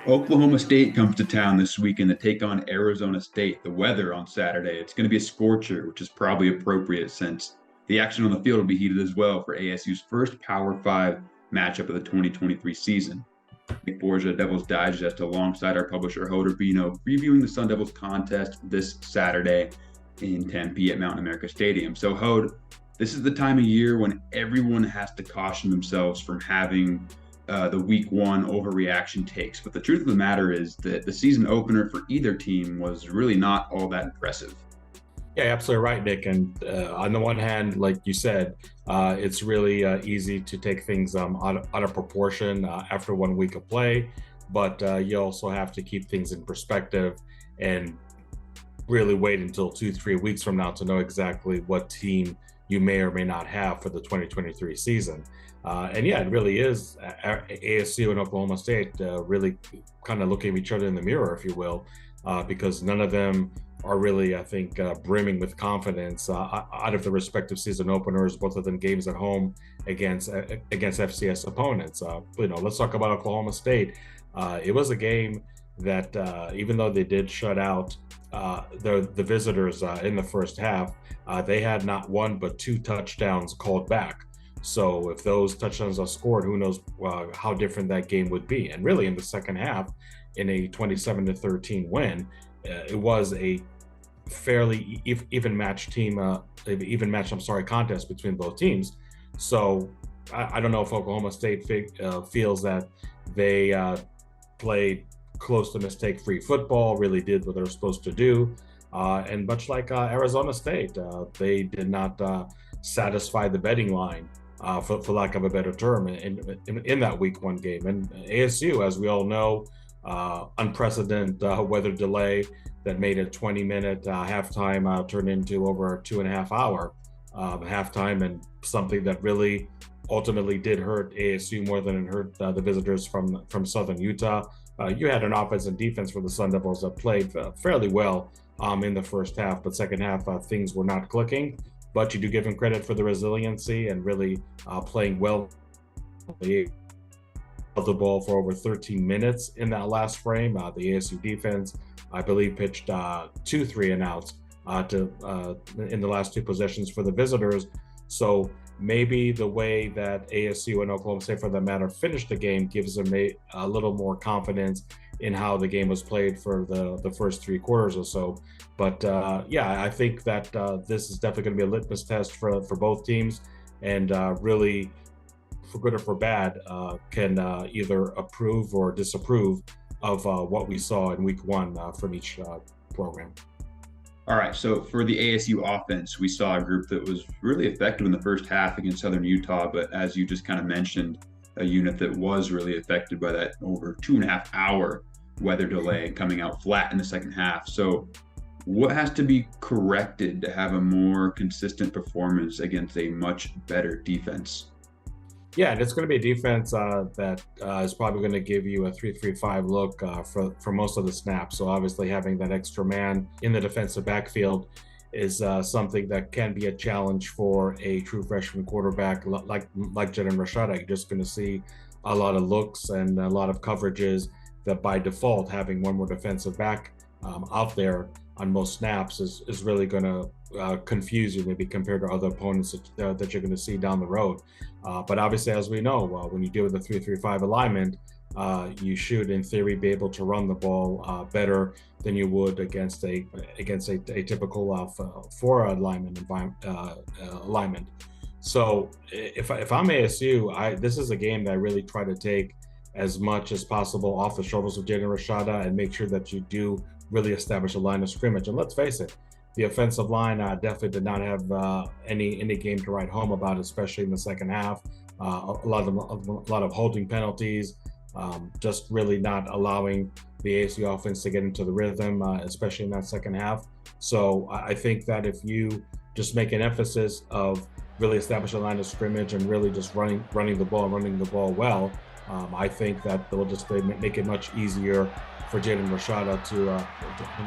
Oklahoma State comes to town this weekend to take on Arizona State. The weather on Saturday, it's going to be a scorcher, which is probably appropriate since the action on the field will be heated as well for ASU's first Power 5 matchup of the 2023 season. Nick Borgia, Devil's Digest, alongside our publisher Hoder Bino, previewing the Sun Devils contest this Saturday in Tempe at Mountain America Stadium. So, Hode, this is the time of year when everyone has to caution themselves from having the week one overreaction takes. But the truth of the matter is that the season opener for either team was really not all that impressive. Yeah, absolutely right, Nick. And on the one hand, like you said, it's really easy to take things out of proportion after 1 week of play. But you also have to keep things in perspective and really wait until 2, 3 weeks from now to know exactly what team you may or may not have for the 2023 season. And yeah, it really is ASU and Oklahoma State really kind of looking at each other in the mirror, if you will, because none of them are really, I think, brimming with confidence out of the respective season openers, both of them games at home against FCS opponents. Let's talk about Oklahoma State. It was a game that even though they did shut out the visitors in the first half, they had not one but two touchdowns called back. So if those touchdowns are scored, who knows how different that game would be. And really in the second half, in a 27-13 win, it was a fairly even match contest between both teams. So I don't know if Oklahoma State feels that they played close to mistake-free football, really did what they were supposed to do. And much like Arizona State, they did not satisfy the betting line, for lack of a better term, in that week one game. And ASU, as we all know, unprecedented weather delay that made a 20-minute halftime turn into over a 2.5-hour halftime, and something that really ultimately did hurt ASU more than it hurt the visitors from Southern Utah. You had an offense and defense for the Sun Devils that played fairly well in the first half, but second half things were not clicking. But you do give them credit for the resiliency and really playing well. They held the ball for over 13 minutes in that last frame. The ASU defense, I believe, pitched 2 3-and-outs in the last two possessions for the visitors. So maybe the way that ASU and Oklahoma State, for that matter, finished the game gives them a little more confidence in how the game was played for the first 3 quarters or so. But yeah, I think that this is definitely going to be a litmus test for both teams, and really, for good or for bad, can either approve or disapprove of what we saw in week one from each program. All right, so for the ASU offense, we saw a group that was really effective in the first half against Southern Utah, but as you just kind of mentioned, a unit that was really affected by that over 2.5-hour weather delay, coming out flat in the second half. So what has to be corrected to have a more consistent performance against a much better defense? Yeah, and it's going to be a defense that is probably going to give you a 3-3-5 look for most of the snaps. So obviously having that extra man in the defensive backfield is something that can be a challenge for a true freshman quarterback like Jaden Rashada. You're just going to see a lot of looks and a lot of coverages that by default having one more defensive back out there on most snaps is really going to confuse you, maybe compared to other opponents that you're going to see down the road. But obviously, as we know, when you deal with the 3-3-5 alignment, you should, in theory, be able to run the ball better than you would against a typical 4 alignment alignment. So if I'm ASU, this is a game that I really try to take as much as possible off the shoulders of Jaden Rashada and make sure that you do really establish a line of scrimmage. And let's face it, the offensive line definitely did not have any game to write home about, especially in the second half. A lot of holding penalties, just really not allowing the ASU offense to get into the rhythm, especially in that second half. So I think that if you just make an emphasis of really establishing a line of scrimmage and really just running the ball well, I think that they'll just make it much easier for Jaden Rashada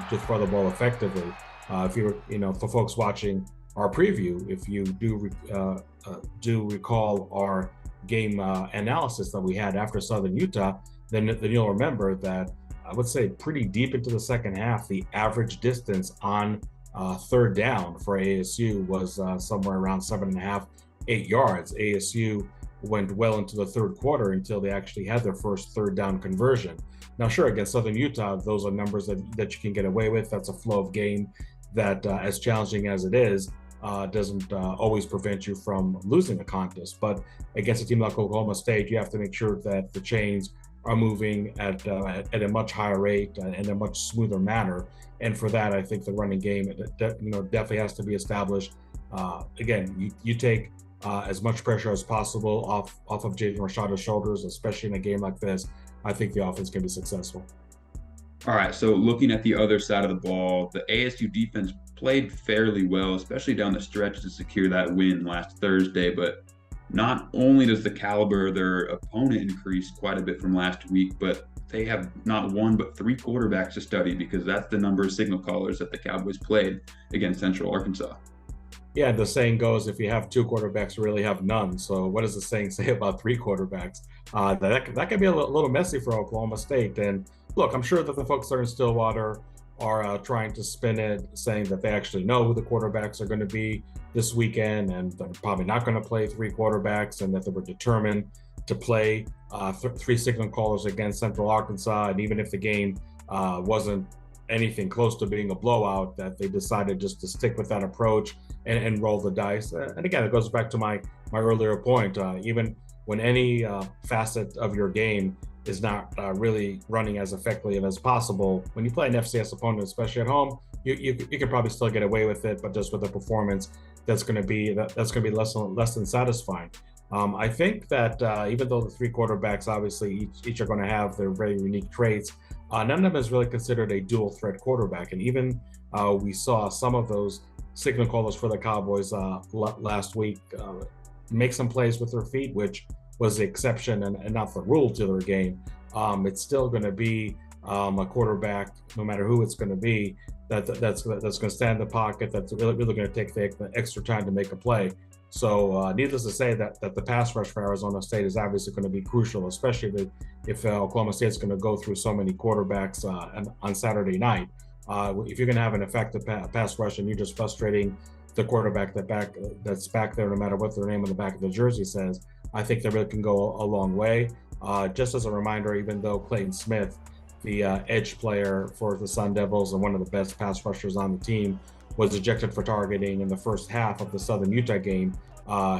to throw the ball effectively. If for folks watching our preview, if you do recall our game analysis that we had after Southern Utah, then you'll remember that I would say pretty deep into the second half, the average distance on third down for ASU was somewhere around 7.5, 8 yards. ASU went well into the third quarter until they actually had their first third down conversion. Now, sure, against Southern Utah, those are numbers that you can get away with. That's a flow of game that, as challenging as it is, doesn't always prevent you from losing a contest. But against a team like Oklahoma State, you have to make sure that the chains are moving at a much higher rate and a much smoother manner. And for that, I think the running game, definitely has to be established. Again, you take as much pressure as possible off of Jaden Rashada's shoulders, especially in a game like this. I think the offense can be successful. All right, so looking at the other side of the ball, the ASU defense played fairly well, especially down the stretch to secure that win last Thursday. But not only does the caliber of their opponent increase quite a bit from last week, but they have not one but three quarterbacks to study, because that's the number of signal callers that the Cowboys played against Central Arkansas. Yeah, the saying goes, if you have two quarterbacks, you really have none. So what does the saying say about three quarterbacks? That can be a little messy for Oklahoma State. And look, I'm sure that the folks that are in Stillwater are trying to spin it, saying that they actually know who the quarterbacks are going to be this weekend, and they're probably not going to play three quarterbacks, and that they were determined to play three signal callers against Central Arkansas. And even if the game wasn't anything close to being a blowout, that they decided just to stick with that approach and roll the dice. And again, it goes back to my earlier point. Even when any facet of your game is not really running as effectively as possible, when you play an FCS opponent, especially at home, you can probably still get away with it, but just with a performance that's going to be less than satisfying. I think that even though the three quarterbacks obviously each are going to have their very unique traits, none of them is really considered a dual threat quarterback. And even we saw some of those signal callers for the Cowboys last week make some plays with their feet, which was the exception and not the rule to their game. It's still going to be a quarterback, no matter who it's going to be, that's going to stand in the pocket, that's really going to take the extra time to make a play. So needless to say that the pass rush for Arizona State is obviously going to be crucial, especially if Oklahoma State's going to go through so many quarterbacks on Saturday night. If you're going to have an effective pass rush and you're just frustrating the quarterback that's back there, no matter what their name on the back of the jersey says, I think that really can go a long way. Just as a reminder, even though Clayton Smith, the edge player for the Sun Devils and one of the best pass rushers on the team, was ejected for targeting in the first half of the Southern Utah game,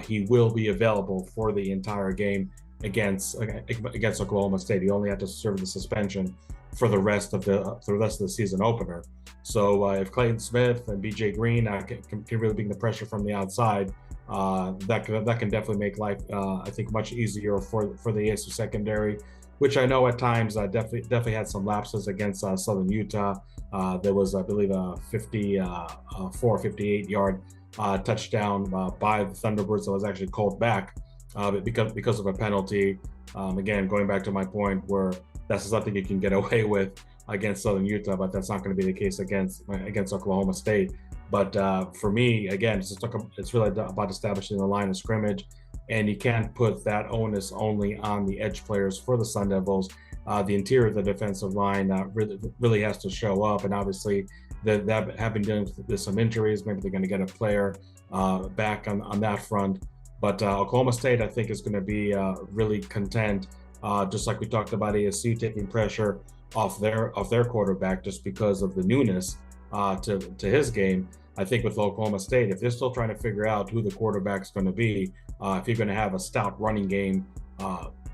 he will be available for the entire game against Oklahoma State. He only had to serve the suspension for the rest of the season opener. So if Clayton Smith and BJ Green can really bring the pressure from the outside, that can definitely make life I think much easier for the ASU secondary, which I know at times definitely had some lapses against Southern Utah. There was, I believe, a 58-yard touchdown by the Thunderbirds that was actually called back because of a penalty. Again, going back to my point, where that's something you can get away with against Southern Utah, but that's not going to be the case against Oklahoma State. But for me, again, it's really about establishing the line of scrimmage, and you can't put that onus only on the edge players for the Sun Devils. The interior of the defensive line really has to show up, and obviously they have been dealing with some injuries. Maybe they're going to get a player back on that front. But Oklahoma State, I think, is going to be really content, just like we talked about ASU taking pressure off their quarterback just because of the newness to his game. I think with Oklahoma State, if they're still trying to figure out who the quarterback's going to be, if you're going to have a stout running game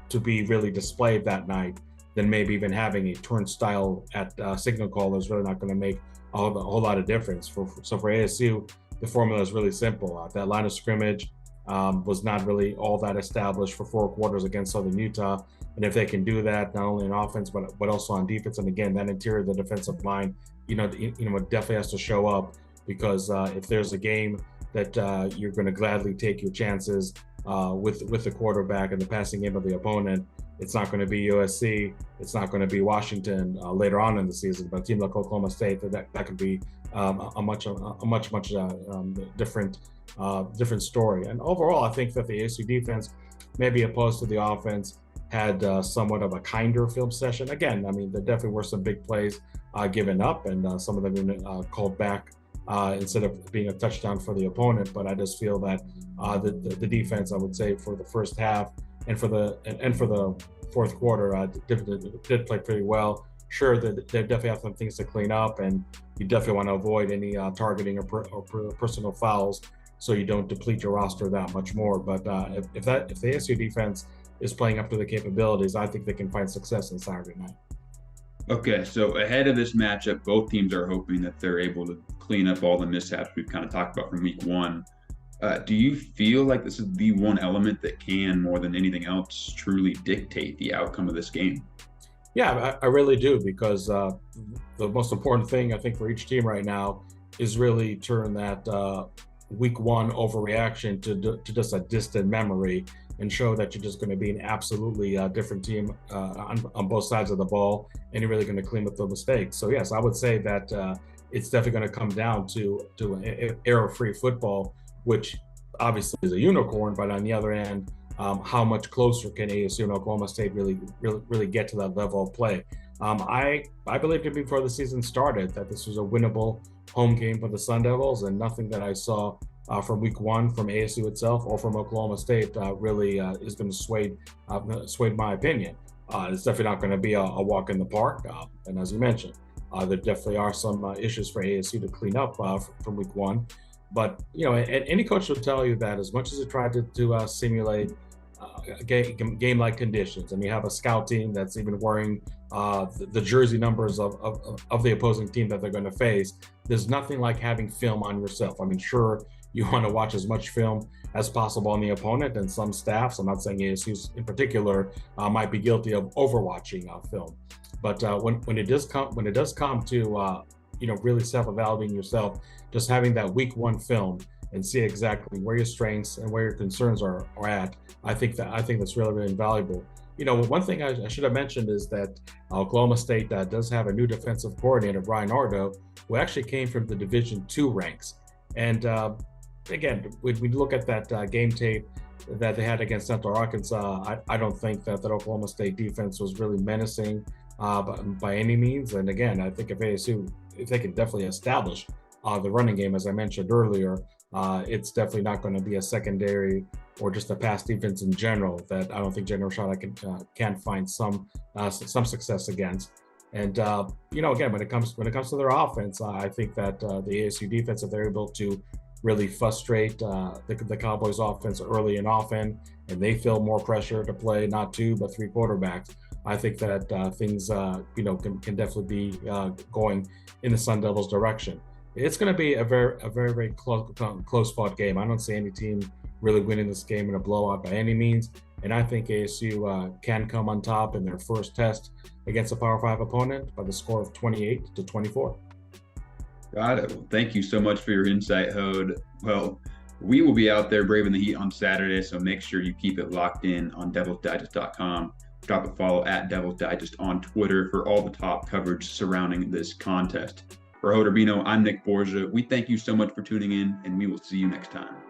to be really displayed that night, then maybe even having a turnstile at signal call is really not going to make a whole lot of difference. So for ASU, the formula is really simple. That line of scrimmage was not really all that established for 4 quarters against Southern Utah. And if they can do that, not only in offense, but also on defense, and again, that interior of the defensive line, it definitely has to show up, because if there's a game that you're going to gladly take your chances with the quarterback and the passing game of the opponent, it's not going to be USC, it's not going to be Washington later on in the season, but a team like Oklahoma State, that could be a much different story. And overall, I think that the ASU defense, maybe opposed to the offense, had somewhat of a kinder film session. Again, I mean, there definitely were some big plays given up, and some of them been called back instead of being a touchdown for the opponent. But I just feel that the defense, I would say, for the first half and for the fourth quarter, did play pretty well. Sure, they definitely have some things to clean up, and you definitely want to avoid any targeting or personal fouls, so you don't deplete your roster that much more. But if the ASU defense is playing up to the capabilities, I think they can find success on Saturday night. Okay, so ahead of this matchup, both teams are hoping that they're able to clean up all the mishaps we've kind of talked about from week one. Do you feel like this is the one element that can, more than anything else, truly dictate the outcome of this game? Yeah, I really do, because the most important thing I think for each team right now is really turn that week one overreaction to just a distant memory, and show that you're just going to be an absolutely different team on both sides of the ball, and you're really going to clean up the mistakes. So yes, I would say that it's definitely going to come down to an error-free football, which obviously is a unicorn. But on the other end, how much closer can ASU and Oklahoma State really get to that level of play? I believed it before the season started that this was a winnable home game for the Sun Devils, and nothing that I saw from week one from ASU itself or from Oklahoma State really is going to sway my opinion. It's definitely not going to be a walk in the park. And as you mentioned, there definitely are some issues for ASU to clean up from week one. But, any coach will tell you that as much as they tried to simulate game-like conditions, and you have a scout team that's even wearing the jersey numbers of the opposing team that they're going to face, there's nothing like having film on yourself. I mean, sure, you want to watch as much film as possible on the opponent, and some staffs, I'm not saying ASU's in particular, might be guilty of overwatching film. But when it does come to really self-evaluating yourself, just having that week one film and see exactly where your strengths and where your concerns are at, I think that's really, really invaluable. One thing I should have mentioned is that Oklahoma State does have a new defensive coordinator, Brian Ardo, who actually came from the Division II ranks. And again, we look at that game tape that they had against Central Arkansas. I don't think that Oklahoma State defense was really menacing by any means. And again, I think if they can definitely establish the running game, as I mentioned earlier, it's definitely not going to be a secondary or just a pass defense in general that I don't think General Shada can find some success against. And again, when it comes to their offense, I think that the ASU defense, if they're able to really frustrate the Cowboys offense early and often, and they feel more pressure to play not two but three quarterbacks, I think that things can definitely be going in the Sun Devils' direction. It's going to be a very close fought game. I don't see any team really winning this game in a blowout by any means, and I think ASU can come on top in their first test against a Power 5 opponent by the score of 28-24. Got it. Well, thank you so much for your insight, Hode. Well, we will be out there braving the heat on Saturday, so make sure you keep it locked in on DevilsDigest.com. Drop a follow at Devils Digest on Twitter for all the top coverage surrounding this contest. For Hode Urbino, I'm Nick Borgia. We thank you so much for tuning in, and we will see you next time.